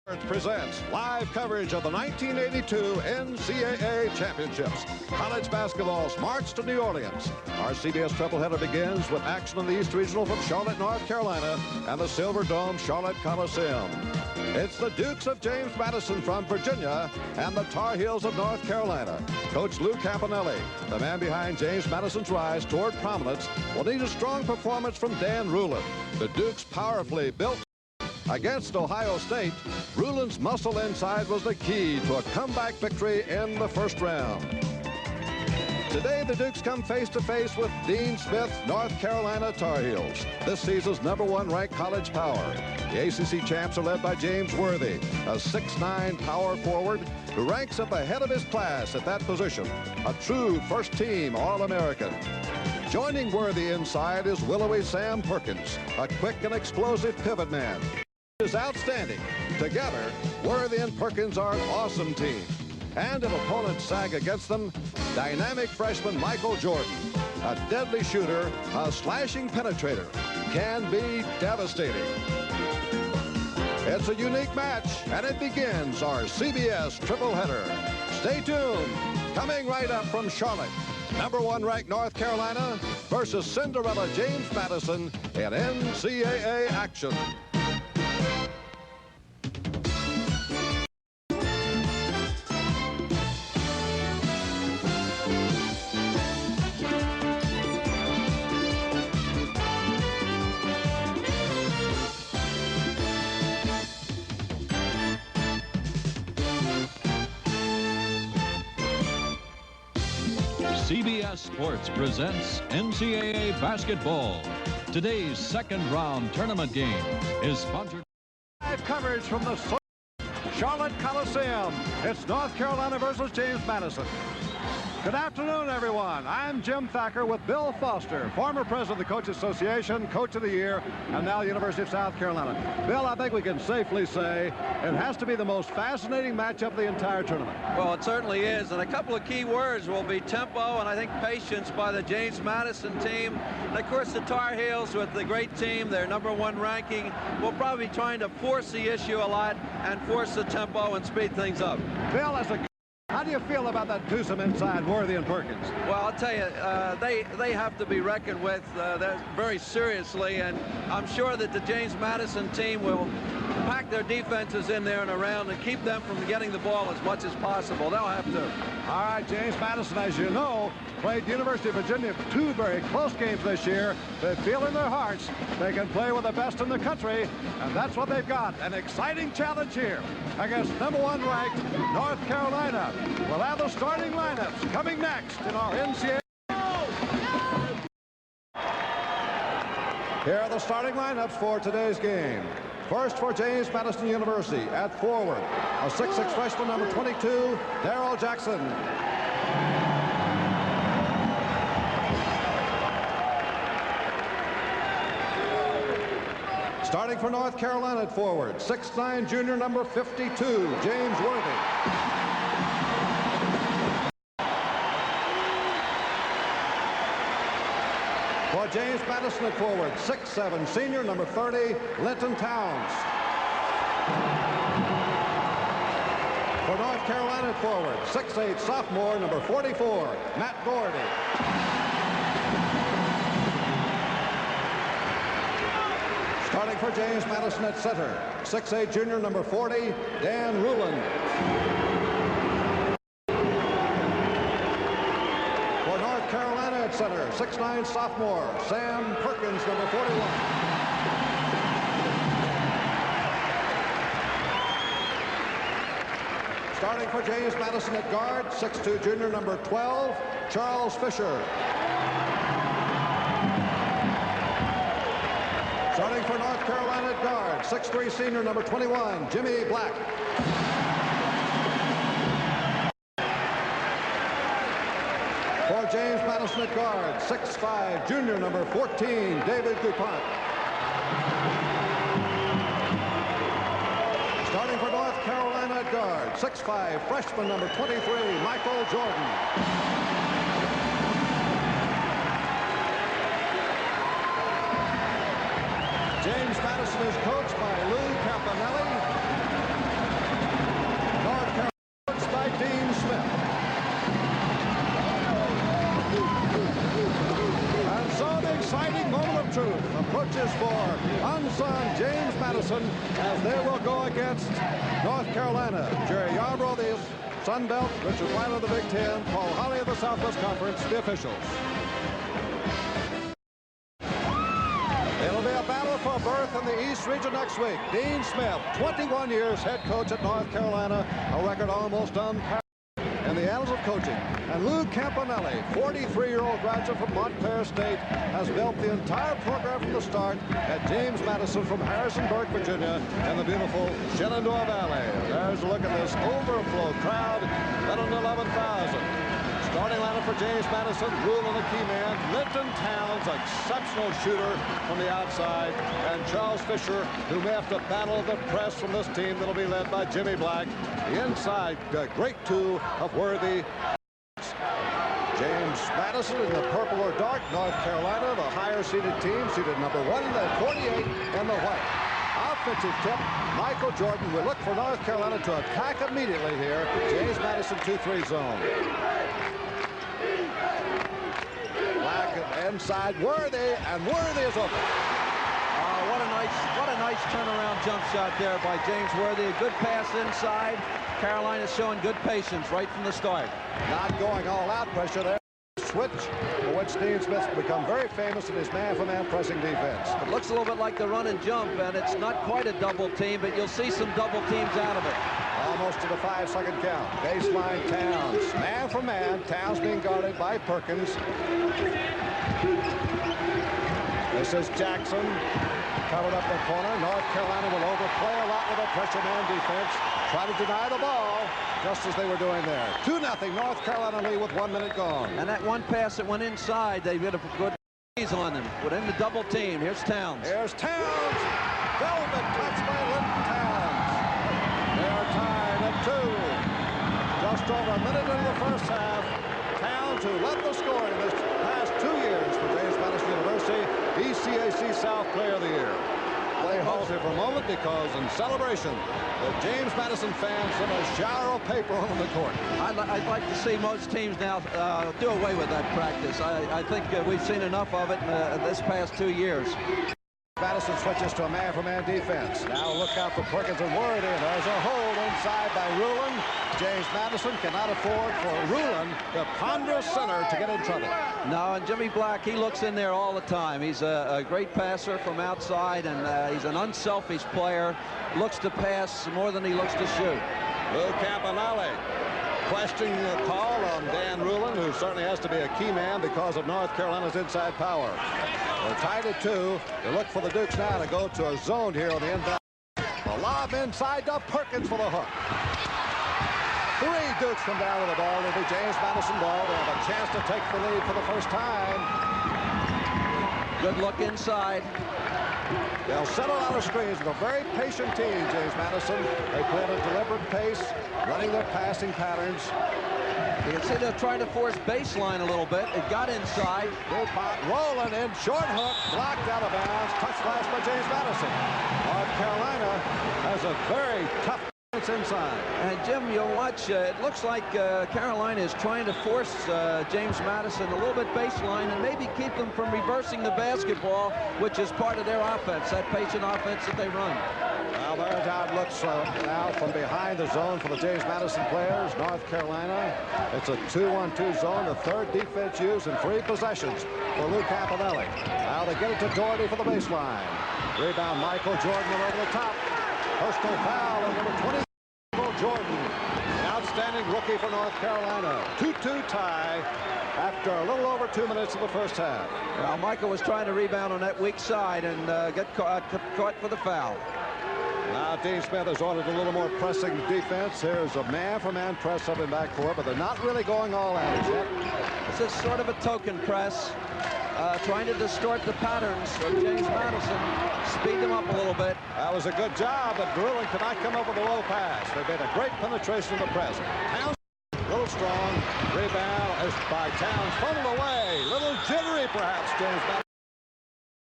Presents live coverage of the 1982 NCAA Championships. College basketball's march to New Orleans. Our CBS Trebleheader begins with action in the East Regional from Charlotte, North Carolina, and the Silver Dome Charlotte Coliseum. It's the Dukes of James Madison from Virginia and the Tar Heels of North Carolina. Coach Lou Campanelli, the man behind James Madison's rise toward prominence, will need a strong performance from Dan Rulin. The Dukes powerfully built. Against Ohio State, Rulin's muscle inside was the key to a comeback victory in the first round. Today, the Dukes come face-to-face with Dean Smith's North Carolina Tar Heels, this season's #1 ranked college power. The ACC champs are led by James Worthy, a 6'9" power forward who ranks at the head of his class at that position, a true first-team All-American. Joining Worthy inside is willowy Sam Perkins, a quick and explosive pivot man. Is outstanding. Together, Worthy and Perkins are an awesome team. And if opponents sag against them, dynamic freshman Michael Jordan, a deadly shooter, a slashing penetrator, can be devastating. It's a unique match, and it begins our CBS Tripleheader. Stay tuned. Coming right up from Charlotte, #1 ranked North Carolina versus Cinderella James Madison in NCAA action. CBS Sports presents NCAA basketball. Today's second round tournament game is sponsored. Live coverage from the Charlotte Coliseum. It's North Carolina versus James Madison. Good afternoon, everyone. I'm Jim Thacker with Bill Foster, former president of the Coaches Association, Coach of the Year, and now University of South Carolina. Bill, I think we can safely say it has to be the most fascinating matchup of the entire tournament. Well, it certainly is, and a couple of key words will be tempo and I think patience by the James Madison team. And of course, the Tar Heels with the great team, their #1 ranking, will probably be trying to force the issue a lot and force the tempo and speed things up. Bill, how do you feel about that twosome inside, Worthy and Perkins? Well, I'll tell you, they have to be reckoned with very seriously, and I'm sure that the James Madison team will pack their defenses in there and around and keep them from getting the ball as much as possible. They'll have to. All right, James Madison, as you know, played University of Virginia 2 very close games this year. They feel in their hearts they can play with the best in the country, and that's what they've got. An exciting challenge here against #1 ranked North Carolina. We'll have the starting lineups coming next in our NCAA. Here are the starting lineups for today's game. First for James Madison University at forward, a 6'6" freshman, number 22, Darrell Jackson. Starting for North Carolina at forward, 6'9" junior, number 52, James Worthy. For James Madison at forward, 6'7", senior, number 30, Linton Towns. For North Carolina at forward, 6'8", sophomore, number 44, Matt Gordy. Starting for James Madison at center, 6'8", junior, number 40, Dan Rulin. For North Carolina at center, 6'9", sophomore, Sam Perkins, number 41. Starting for James Madison at guard, 6'2", junior, number 12, Charles Fisher. Starting for North Carolina at guard, 6'3", senior, number 21, Jimmy Black. For James Madison at guard, 6'5", junior, number 14, David DuPont. Starting for North Carolina at guard, 6'5", freshman, number 23, Michael Jordan. James Madison is coached by Lou Campanelli. switches for unsung James Madison as they will go against North Carolina. Jerry Yarbrough, the Sun Belt, Richard White of the Big Ten, Paul Holly of the Southwest Conference, the officials. It'll be a battle for a berth in the East Region next week. Dean Smith, 21 years head coach at North Carolina, a record almost unparalleled in the annals of coaching. And Lou Campanelli, 43-year-old graduate from Montclair State, has built the entire program from the start at James Madison from Harrisonburg, Virginia, in the beautiful Shenandoah Valley. There's a look at this overflow crowd, better than 11,000. Starting lineup for James Madison, Rulin the key man, Linton Towns, exceptional shooter from the outside, and Charles Fisher, who may have to battle the press from this team that'll be led by Jimmy Black. The inside, great two of Worthy. James Madison in the purple or dark, North Carolina, the higher seeded team, seeded number 1 in the 48 in the white. Offensive tip, Michael Jordan will look for North Carolina to attack immediately here. James Madison 2-3 zone. Black inside Worthy, and Worthy is open. What a nice turnaround jump shot there by James Worthy. A good pass inside. Carolina showing good patience right from the start. Not going all out pressure there. Switch for which Dean Smith has become very famous in his man-for-man pressing defense. It looks a little bit like the run and jump, and it's not quite a double team, but you'll see some double teams out of it. Almost to the 5-second count. Baseline Towns. Man for man. Towns being guarded by Perkins. This is Jackson. Covered up the corner. North Carolina will overplay a lot with a pressure man defense. Try to deny the ball, just as they were doing there. 2-0 North Carolina lead with 1 minute gone. And that one pass that went inside, they get a good ease on them. Within the double team. Here's Towns. Here's Towns. Velvet touch by Linton Towns. They are tied at 2. Just over a minute into the first half. Towns, who led the scoring this past 2 years for James Madison University, ECAC South Player of the Year. Play halted for a moment because in celebration, the James Madison fans sent a shower of paper on the court. I'd like to see most teams now do away with that practice. I think we've seen enough of it in this past 2 years. Madison switches to a man-for-man defense. Now look out for Perkins and Worthy. There's a hold inside by Rulin. James Madison cannot afford for Rulin, the ponderous center, to get in trouble. No, and Jimmy Black, he looks in there all the time. He's a great passer from outside, and he's an unselfish player. Looks to pass more than he looks to shoot. Lou Campanelli questioning the call on Dan Rulin, who certainly has to be a key man because of North Carolina's inside power. They're tied at 2. They look for the Dukes now to go to a zone here on the inbound. A lob inside to Perkins for the hook. 3 Dukes come down with the ball. It'll be James Madison ball. They have a chance to take the lead for the first time. Good look inside. They'll settle out of screens with a very patient team, James Madison. They play at a deliberate pace, running their passing patterns. You can see they're trying to force baseline a little bit. It got inside. Rolling in, short hook, blocked out of bounds. Touch flash by James Madison. North Carolina has a very tough defense inside. And Jim, you'll watch, it looks like Carolina is trying to force James Madison a little bit baseline and maybe keep them from reversing the basketball, which is part of their offense, that patient offense that they run. Well, there's how it looks now from behind the zone for the James Madison players. North Carolina, it's a 2-1-2 zone, the third defense used in 3 possessions for Lou Campanelli. Now they get it to Doherty for the baseline. Rebound, Michael Jordan over the top. Personal foul on number 20. Jordan, an outstanding rookie for North Carolina. 2-2 tie after a little over 2 minutes of the first half. Well, Michael was trying to rebound on that weak side and get caught for the foul. Now Dean Smith has ordered a little more pressing defense. Here's a man-for-man press up in backcourt, but they're not really going all out yet. This is sort of a token press, trying to distort the patterns of James Madison, speed them up a little bit. That was a good job, but Bruin cannot come up with a low pass. They made a great penetration in the press. Towns, a little strong. Rebound is by Towns, funneled away. Little jittery, perhaps, James Madison.